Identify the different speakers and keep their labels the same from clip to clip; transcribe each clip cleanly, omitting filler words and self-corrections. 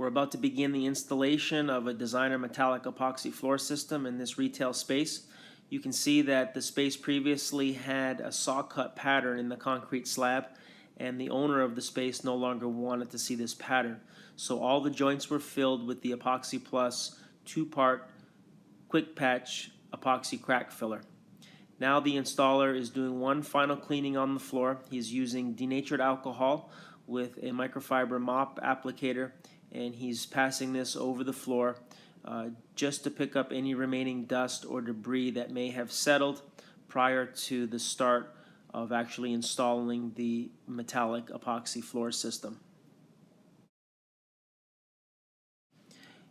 Speaker 1: We're about to begin the installation of a designer metallic epoxy floor system in this retail space. You can see that the space previously had a saw cut pattern in the concrete slab, and the owner of the space no longer wanted to see this pattern. So all the joints were filled with the Epoxy Plus 2-part quick patch epoxy crack filler. Now the installer is doing one final cleaning on the floor. He's using denatured alcohol with a microfiber mop applicator, and he's passing this over the floor just to pick up any remaining dust or debris that may have settled prior to the start of actually installing the metallic epoxy floor system.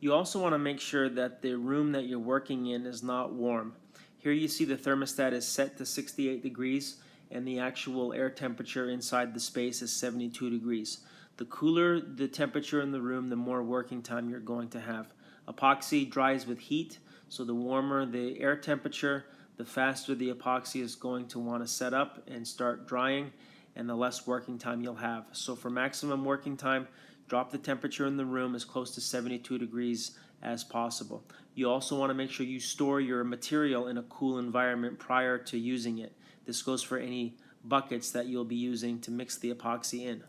Speaker 1: You also want to make sure that the room that you're working in is not warm. Here you see the thermostat is set to 68 degrees and the actual air temperature inside the space is 72 degrees. The cooler the temperature in the room, the more working time you're going to have. Epoxy dries with heat, so the warmer the air temperature, the faster the epoxy is going to want to set up and start drying, and the less working time you'll have. So for maximum working time, drop the temperature in the room as close to 72 degrees as possible. You also want to make sure you store your material in a cool environment prior to using it. This goes for any buckets that you'll be using to mix the epoxy in.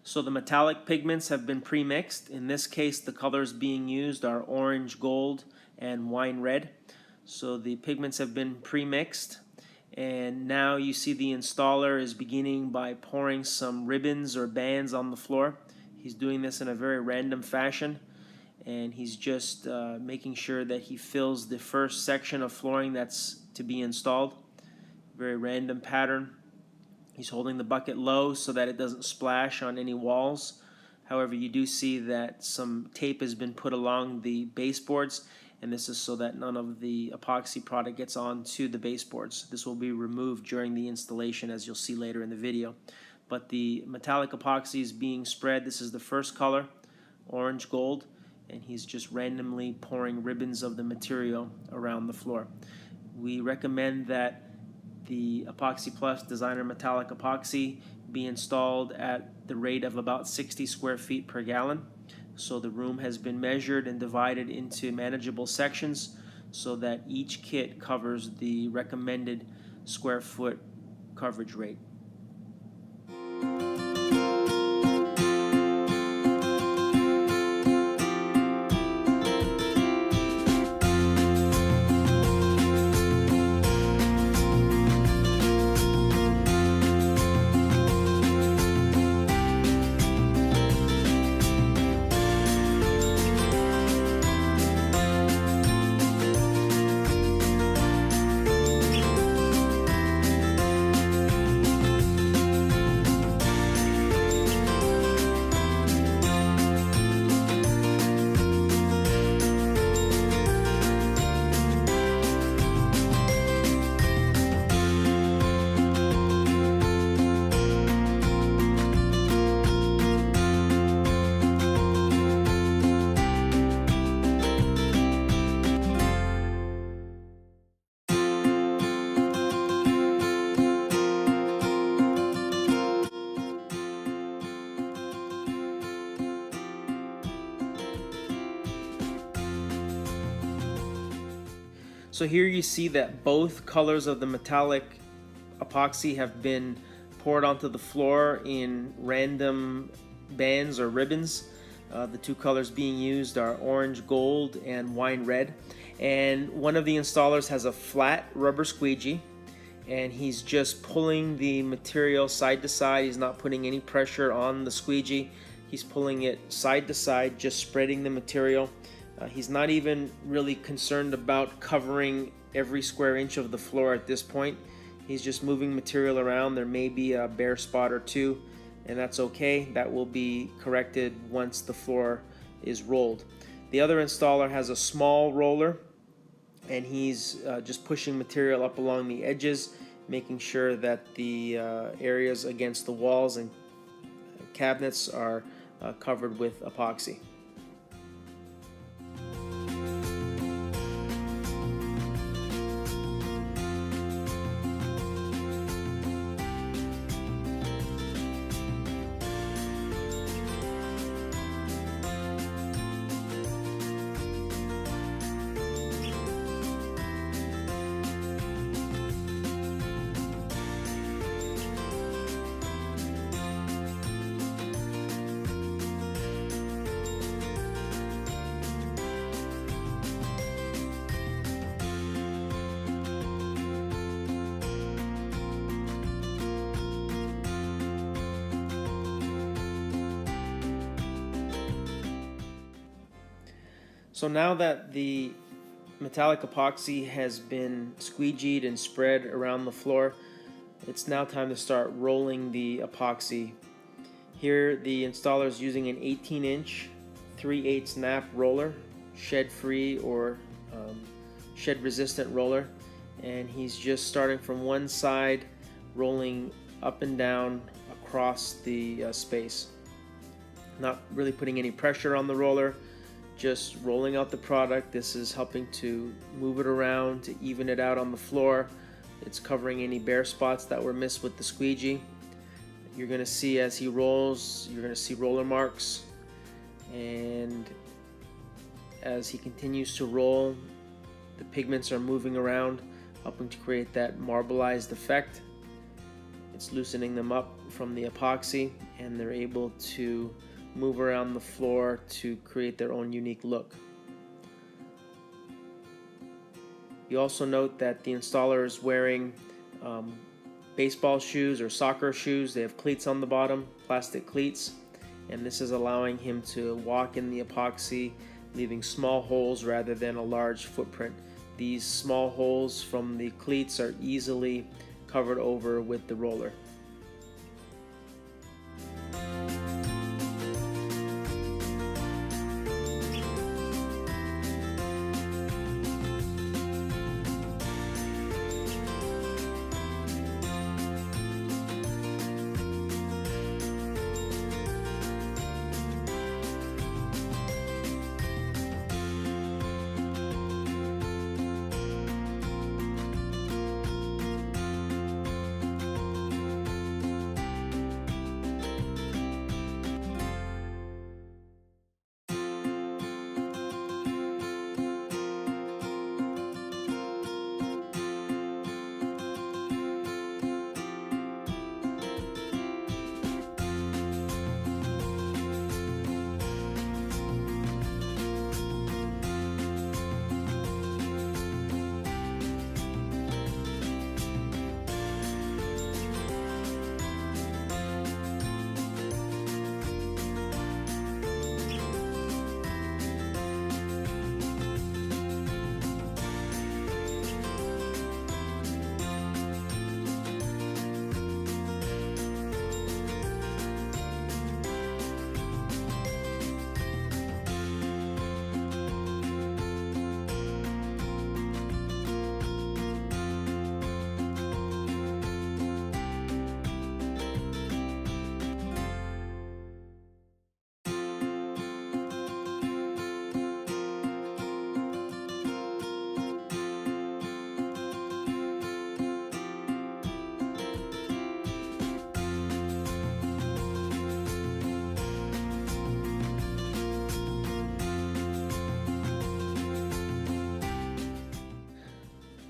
Speaker 1: So the metallic pigments have been pre-mixed. In this case, the colors being used are orange, gold, and wine red. So the pigments have been pre-mixed, and now you see the installer is beginning by pouring some ribbons or bands on the floor. He's doing this in a very random fashion, and he's just making sure that he fills the first section of flooring that's to be installed. Very random pattern. He's holding the bucket low so that it doesn't splash on any walls. However, you do see that some tape has been put along the baseboards, and this is so that none of the epoxy product gets onto the baseboards. This will be removed during the installation, as you'll see later in the video. But the metallic epoxy is being spread. This is the first color, orange gold, and he's just randomly pouring ribbons of the material around the floor. We recommend that the Epoxy Plus Designer Metallic Epoxy be installed at the rate of about 60 square feet per gallon. So the room has been measured and divided into manageable sections so that each kit covers the recommended square foot coverage rate. So here you see that both colors of the metallic epoxy have been poured onto the floor in random bands or ribbons. The two colors being used are orange gold and wine red. And one of the installers has a flat rubber squeegee, and he's just pulling the material side to side. He's not putting any pressure on the squeegee. He's pulling it side to side, just spreading the material. He's not even really concerned about covering every square inch of the floor at this point. He's just moving material around. There may be a bare spot or two, and that's okay. That will be corrected once the floor is rolled. The other installer has a small roller, and he's just pushing material up along the edges, making sure that the areas against the walls and cabinets are covered with epoxy. So now that the metallic epoxy has been squeegeed and spread around the floor, it's now time to start rolling the epoxy. Here the installer is using an 18-inch 3/8 snap roller, shed-free or shed-resistant roller, and he's just starting from one side, rolling up and down across the space. Not really putting any pressure on the roller, just rolling out the product. This is helping to move it around, to even it out on the floor. It's covering any bare spots that were missed with the squeegee. You're going to see as he rolls, you're going to see roller marks, and as he continues to roll, the pigments are moving around, helping to create that marbleized effect. It's loosening them up from the epoxy, and they're able to move around the floor to create their own unique look. You also note that the installer is wearing baseball shoes or soccer shoes. They have cleats on the bottom, plastic cleats, and this is allowing him to walk in the epoxy, leaving small holes rather than a large footprint. These small holes from the cleats are easily covered over with the roller.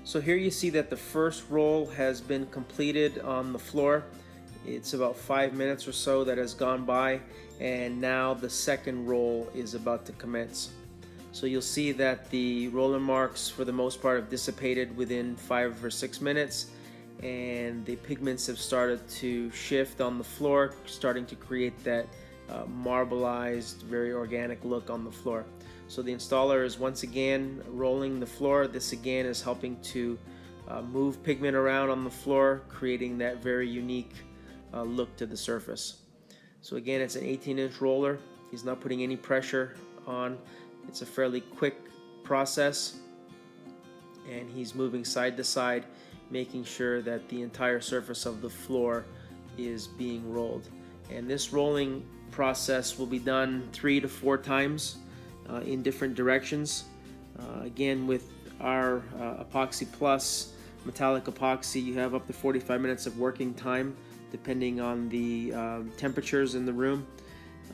Speaker 1: So here you see that the first roll has been completed on the floor. It's about 5 minutes or so that has gone by, and now the second roll is about to commence. So you'll see that the roller marks for the most part have dissipated within 5 or 6 minutes, and the pigments have started to shift on the floor, starting to create that marbleized, very organic look on the floor. So the installer is once again rolling the floor. This again is helping to move pigment around on the floor, creating that very unique look to the surface. So again, it's an 18-inch roller. He's not putting any pressure on. It's a fairly quick process, and he's moving side to side, making sure that the entire surface of the floor is being rolled. And this rolling process will be done 3 to 4 times in different directions. Again, with our Epoxy Plus metallic epoxy, you have up to 45 minutes of working time depending on the temperatures in the room.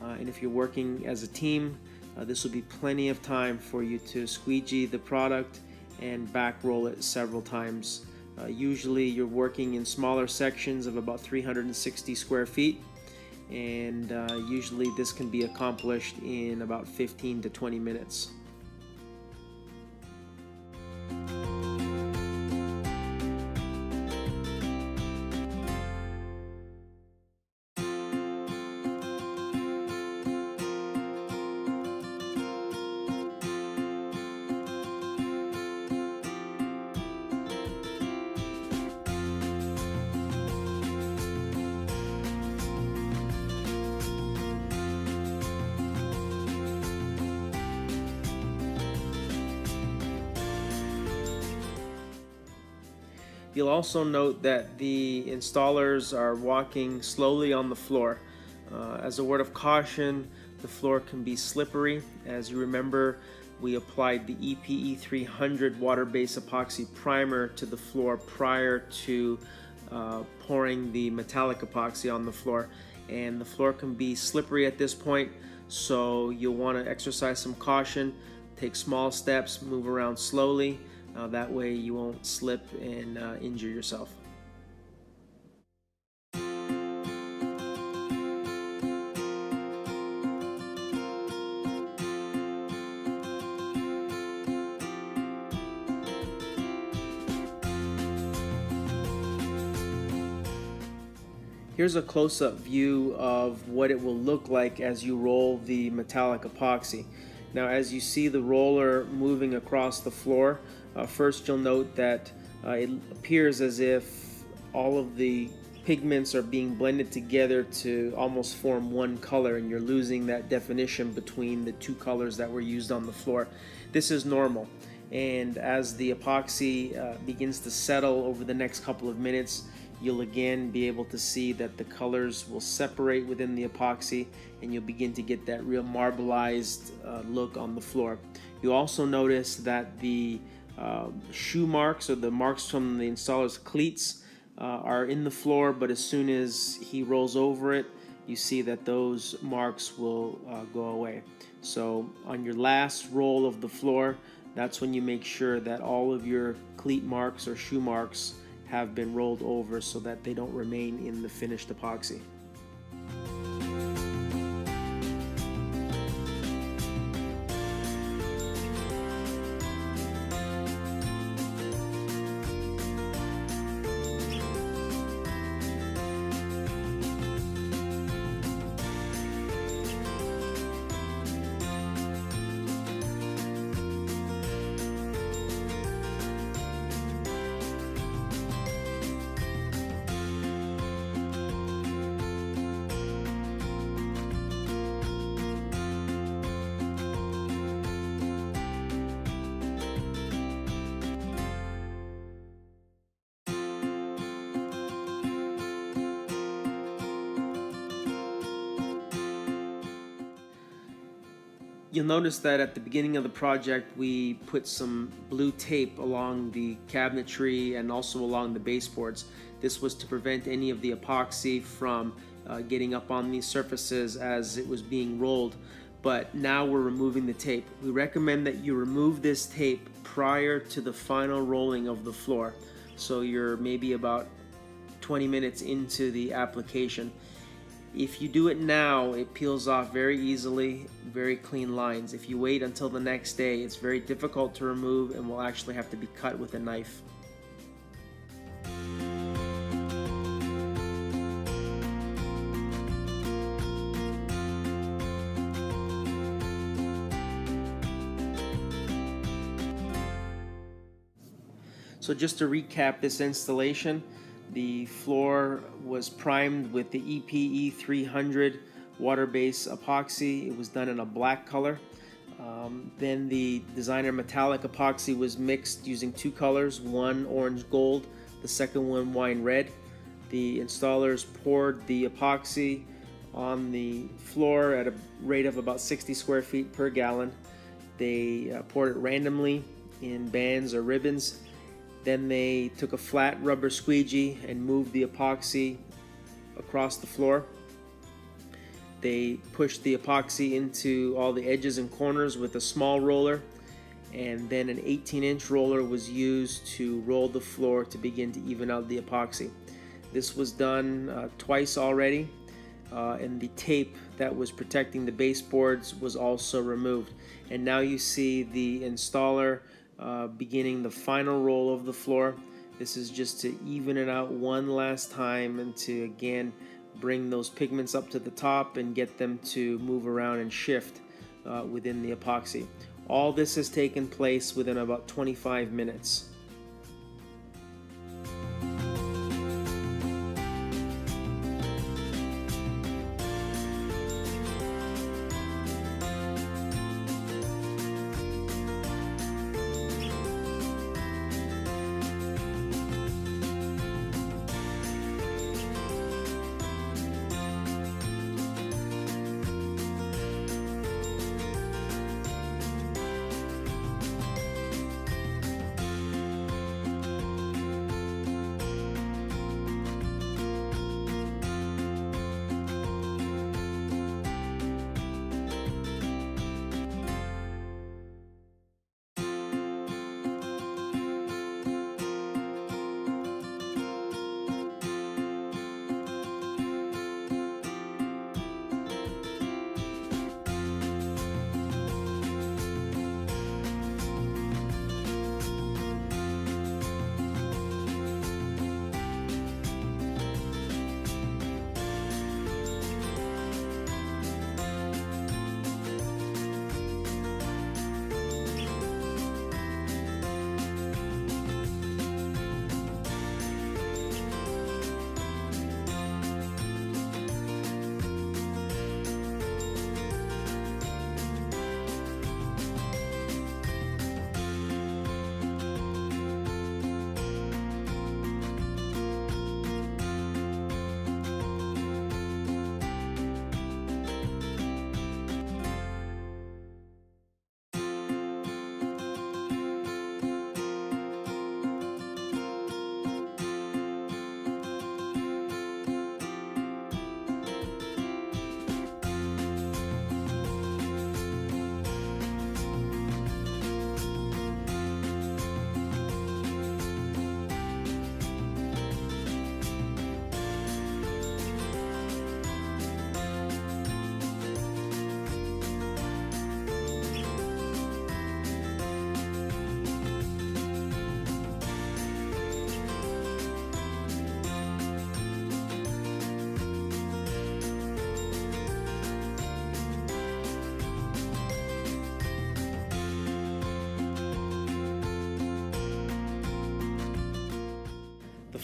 Speaker 1: And if you're working as a team, this will be plenty of time for you to squeegee the product and back roll it several times. Usually you're working in smaller sections of about 360 square feet, and usually this can be accomplished in about 15 to 20 minutes. You'll also note that the installers are walking slowly on the floor. As a word of caution, the floor can be slippery. As you remember, we applied the EPE 300 water-based epoxy primer to the floor prior to pouring the metallic epoxy on the floor, and the floor can be slippery at this point, so you'll want to exercise some caution, take small steps, move around slowly. That way you won't slip and injure yourself. Here's a close-up view of what it will look like as you roll the metallic epoxy. Now, as you see the roller moving across the floor, first you'll note that it appears as if all of the pigments are being blended together to almost form one color, and you're losing that definition between the two colors that were used on the floor. This is normal, and as the epoxy begins to settle over the next couple of minutes, you'll again be able to see that the colors will separate within the epoxy, and you'll begin to get that real marbleized look on the floor. You'll also notice that the shoe marks, or the marks from the installer's cleats, are in the floor, but as soon as he rolls over it, you see that those marks will go away. So on your last roll of the floor, that's when you make sure that all of your cleat marks or shoe marks have been rolled over so that they don't remain in the finished epoxy. You'll notice that at the beginning of the project we put some blue tape along the cabinetry and also along the baseboards. This was to prevent any of the epoxy from getting up on these surfaces as it was being rolled, but now we're removing the tape. We recommend that you remove this tape prior to the final rolling of the floor, so you're maybe about 20 minutes into the application. If you do it now, it peels off very easily, very clean lines. If you wait until the next day, it's very difficult to remove and will actually have to be cut with a knife. So just to recap this installation, the floor was primed with the EPE 300 water-based epoxy. It was done in a black color. Then the designer metallic epoxy was mixed using two colors, one orange gold, the second one wine red. The installers poured the epoxy on the floor at a rate of about 60 square feet per gallon. They poured it randomly in bands or ribbons. Then they took a flat rubber squeegee and moved the epoxy across the floor. They pushed the epoxy into all the edges and corners with a small roller, and then an 18-inch roller was used to roll the floor to begin to even out the epoxy. This was done twice already, and the tape that was protecting the baseboards was also removed. And now you see the installer beginning the final roll of the floor. This is just to even it out one last time and to again bring those pigments up to the top and get them to move around and shift within the epoxy. All this has taken place within about 25 minutes.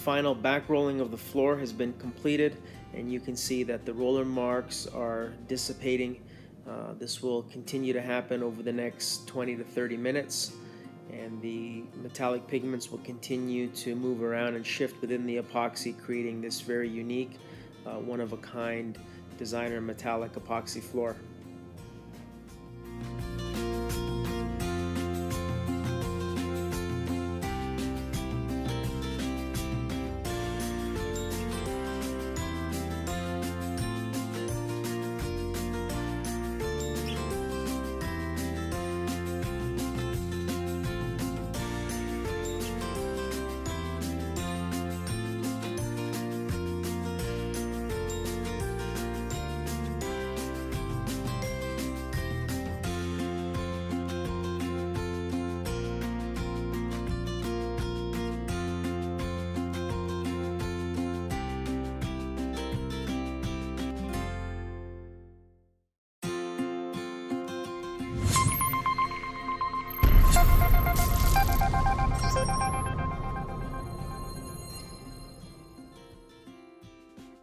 Speaker 1: final back rolling of the floor has been completed, and you can see that the roller marks are dissipating. This will continue to happen over the next 20 to 30 minutes, and the metallic pigments will continue to move around and shift within the epoxy, creating this very unique, one-of-a-kind designer metallic epoxy floor.